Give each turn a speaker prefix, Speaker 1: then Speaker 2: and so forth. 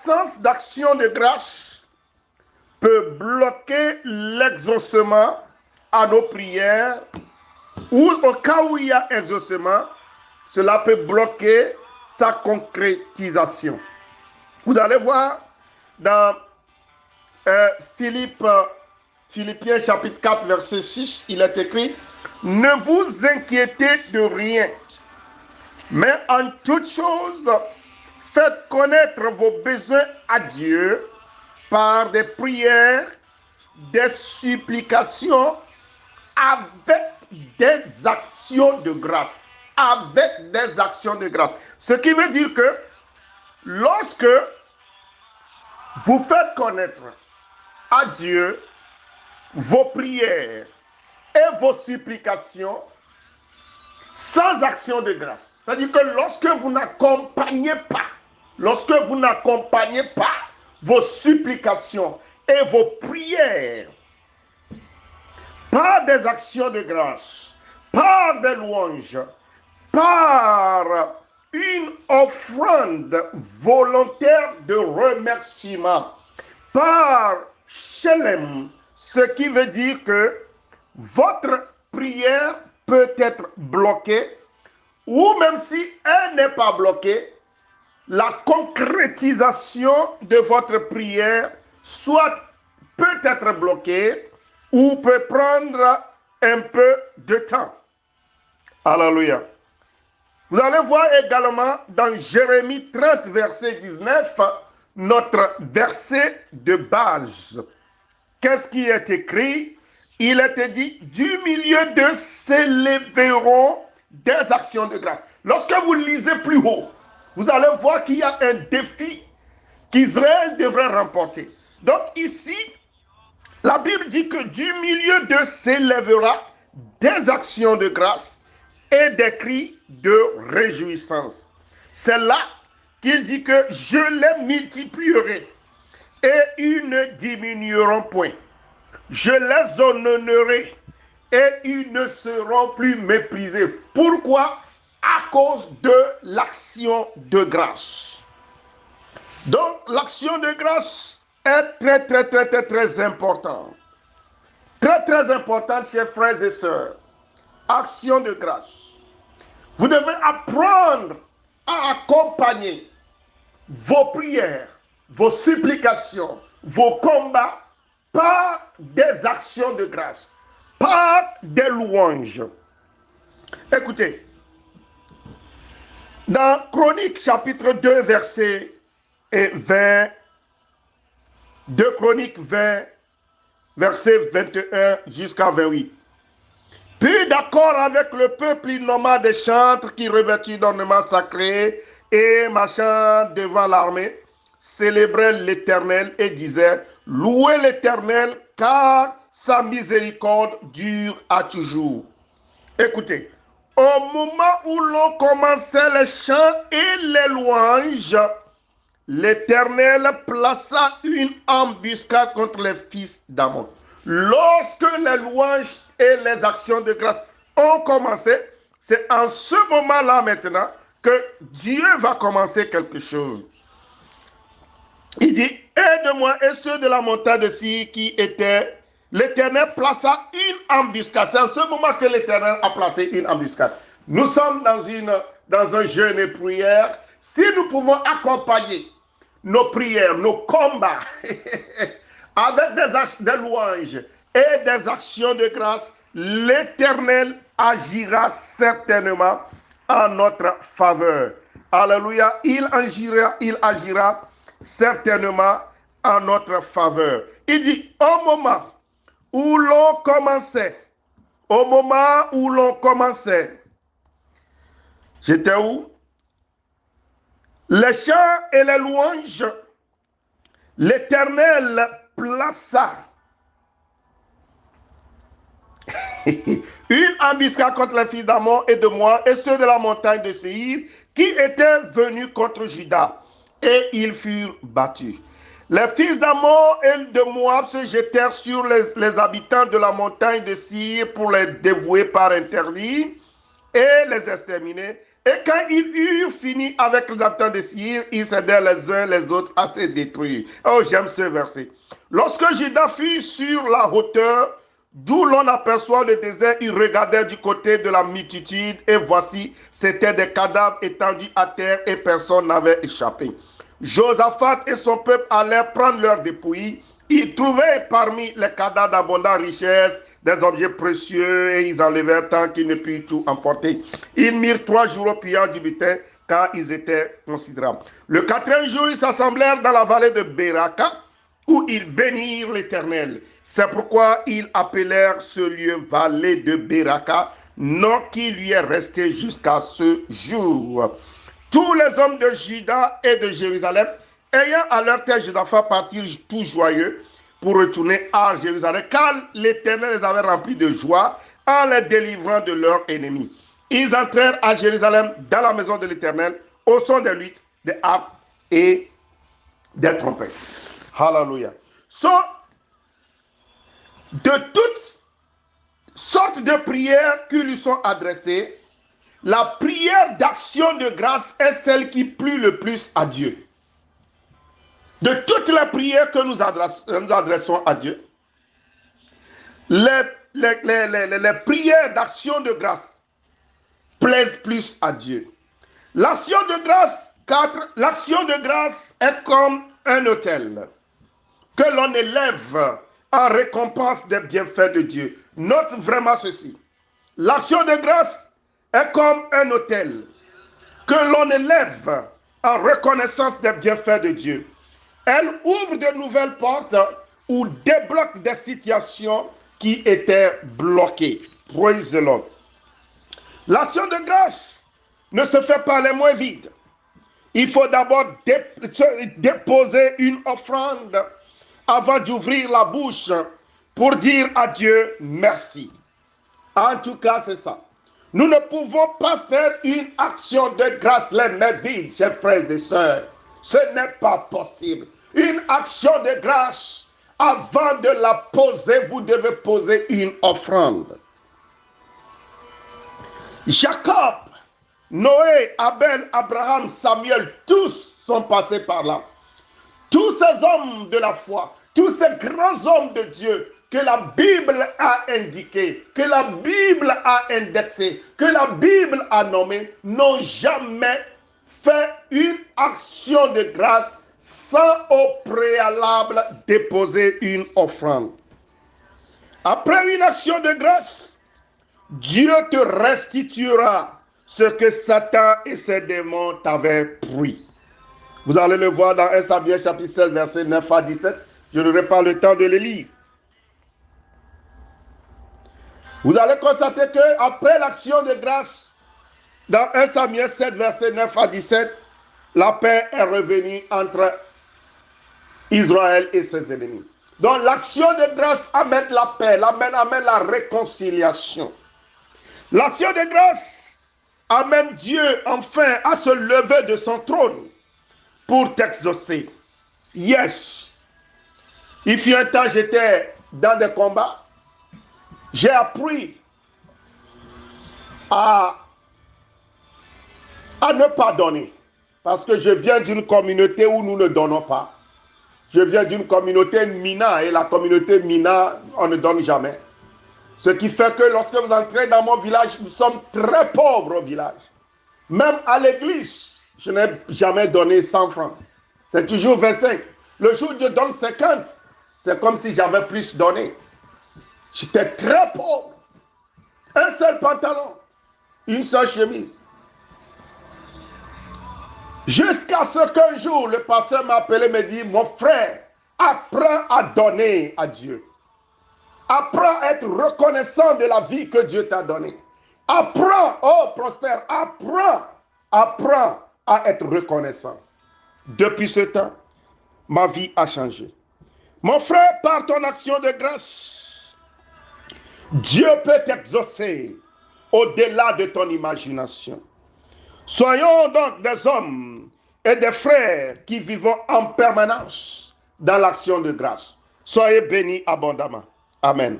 Speaker 1: l'absence d'action de grâce peut bloquer l'exaucement à nos prières, ou au cas où il y a exaucement, cela peut bloquer sa concrétisation. Vous allez voir dans Philippiens chapitre 4, verset 6, il est écrit « Ne vous inquiétez de rien, mais en toute chose, faites connaître vos besoins à Dieu par des prières, des supplications, avec des actions de grâce. » Avec des actions de grâce. Ce qui veut dire que lorsque vous faites connaître à Dieu vos prières et vos supplications sans action de grâce, c'est-à-dire que lorsque vous n'accompagnez pas vos supplications et vos prières par des actions de grâce, par des louanges, par une offrande volontaire de remerciement, par shalem, ce qui veut dire que votre prière peut être bloquée, ou même si elle n'est pas bloquée, la concrétisation de votre prière soit peut être bloquée ou peut prendre un peu de temps. Alléluia. Vous allez voir également dans Jérémie 30, verset 19, notre verset de base. Qu'est-ce qui est écrit? Il était dit, du milieu d'eux s'élèveront des actions de grâce. Lorsque vous lisez plus haut, vous allez voir qu'il y a un défi qu'Israël devrait remporter. Donc ici, la Bible dit que du milieu d'eux s'élèvera des actions de grâce et des cris de réjouissance. C'est là qu'il dit que je les multiplierai et ils ne diminueront point. Je les honorerai et ils ne seront plus méprisés. Pourquoi? À cause de l'action de grâce. Donc l'action de grâce est très importante. Très importante, chers frères et sœurs. Action de grâce. Vous devez apprendre à accompagner vos prières, vos supplications, vos combats par des actions de grâce, par des louanges. Écoutez, dans Chroniques chapitre 2, verset 20, 2 Chroniques 20, verset 21 jusqu'à 28. Puis d'accord avec le peuple, il nomma des chantres qui revêtus d'ornements sacrés et marchant devant l'armée, célébraient l'Éternel et disaient, louez l'Éternel car sa miséricorde dure à toujours. Écoutez, au moment où l'on commençait les chants et les louanges, l'Éternel plaça une embuscade contre les fils d'Ammon. Lorsque les louanges et les actions de grâce ont commencé, c'est en ce moment-là maintenant que Dieu va commencer quelque chose. Il dit, aide-moi et ceux de la montagne de Sir qui étaient, l'Éternel plaça une embuscade. C'est en ce moment que l'Éternel a placé une embuscade. Nous sommes dans un jeûne et prière. Si nous pouvons accompagner nos prières, nos combats, avec des louanges et des actions de grâce, l'Éternel agira certainement en notre faveur. Alléluia, il agira certainement en notre faveur. Il dit, au moment où l'on commençait, j'étais où? Les chants et les louanges, l'Éternel plaça une embuscade contre les fils d'Ammon et de Moab et ceux de la montagne de Séir qui étaient venus contre Juda, et ils furent battus. Les fils d'Ammon et de Moab se jetèrent sur les habitants de la montagne de Séir pour les dévouer par interdit et les exterminer. Et quand ils eurent fini avec les habitants de Seir, ils s'aidèrent les uns les autres à se détruire. Oh, j'aime ce verset. Lorsque Judas fut sur la hauteur, d'où l'on aperçoit le désert, il regardait du côté de la multitude, et voici, c'étaient des cadavres étendus à terre, et personne n'avait échappé. Josaphat et son peuple allèrent prendre leurs dépouilles. Ils trouvaient parmi les cadavres d'abondante richesse des objets précieux, et ils enlevèrent tant qu'ils ne purent tout emporter. Ils mirent 3 jours au pillage du butin, car ils étaient considérables. Le 4e jour, ils s'assemblèrent dans la vallée de Beraka, où ils bénirent l'Éternel. C'est pourquoi ils appelèrent ce lieu vallée de Beraka, nom qui lui est resté jusqu'à ce jour. Tous les hommes de Juda et de Jérusalem, ayant à leur tête Josaphat, partirent tout joyeux pour retourner à Jérusalem, car l'Éternel les avait remplis de joie en les délivrant de leurs ennemis. Ils entrèrent à Jérusalem dans la maison de l'Éternel au son des luttes, des harpes et des trompettes. Hallelujah. De toutes sortes de prières qui lui sont adressées, la prière d'action de grâce est celle qui plut le plus à Dieu. De toutes les prières que nous adressons à Dieu, les prières d'action de grâce plaisent plus à Dieu. L'action de grâce, l'action de grâce est comme un autel que l'on élève en récompense des bienfaits de Dieu. Note vraiment ceci. L'action de grâce est comme un autel que l'on élève en reconnaissance des bienfaits de Dieu. Elle ouvre de nouvelles portes ou débloque des situations qui étaient bloquées. Praise the Lord. L'action de grâce ne se fait pas les mains vides. Il faut d'abord déposer une offrande avant d'ouvrir la bouche pour dire à Dieu merci. En tout cas, c'est ça. Nous ne pouvons pas faire une action de grâce les mains vides, chers frères et sœurs. Ce n'est pas possible. Une action de grâce, avant de la poser, vous devez poser une offrande. Jacob, Noé, Abel, Abraham, Samuel, tous sont passés par là. Tous ces hommes de la foi, tous ces grands hommes de Dieu que la Bible a indiqués, que la Bible a indexés, que la Bible a nommés, n'ont jamais fait une action de grâce sans au préalable déposer une offrande. Après une action de grâce, Dieu te restituera ce que Satan et ses démons t'avaient pris. Vous allez le voir dans 1 Samuel chapitre 16, versets 9 à 17. Je n'aurai pas le temps de le lire. Vous allez constater qu'après l'action de grâce, dans 1 Samuel 7, versets 9 à 17, la paix est revenue entre Israël et ses ennemis. Donc l'action de grâce amène la paix, amène la réconciliation. L'action de grâce amène Dieu enfin à se lever de son trône pour t'exaucer. Yes. Il fut un temps, j'étais dans des combats. J'ai appris à ne pas donner. Parce que je viens d'une communauté où nous ne donnons pas. Je viens d'une communauté Mina. Et la communauté Mina, on ne donne jamais. Ce qui fait que lorsque vous entrez dans mon village, nous sommes très pauvres au village. Même à l'église, je n'ai jamais donné 100 francs. C'est toujours 25. Le jour où je donne 50, c'est comme si j'avais plus donné. J'étais très pauvre. Un seul pantalon, une seule chemise. Jusqu'à ce qu'un jour, le pasteur m'a appelé et me dit, mon frère, apprends à donner à Dieu. Apprends à être reconnaissant de la vie que Dieu t'a donnée. Apprends, oh prospère, apprends à être reconnaissant. Depuis ce temps, ma vie a changé. Mon frère, par ton action de grâce, Dieu peut t'exaucer au-delà de ton imagination. Soyons donc des hommes et des frères qui vivons en permanence dans l'action de grâce. Soyez bénis abondamment. Amen.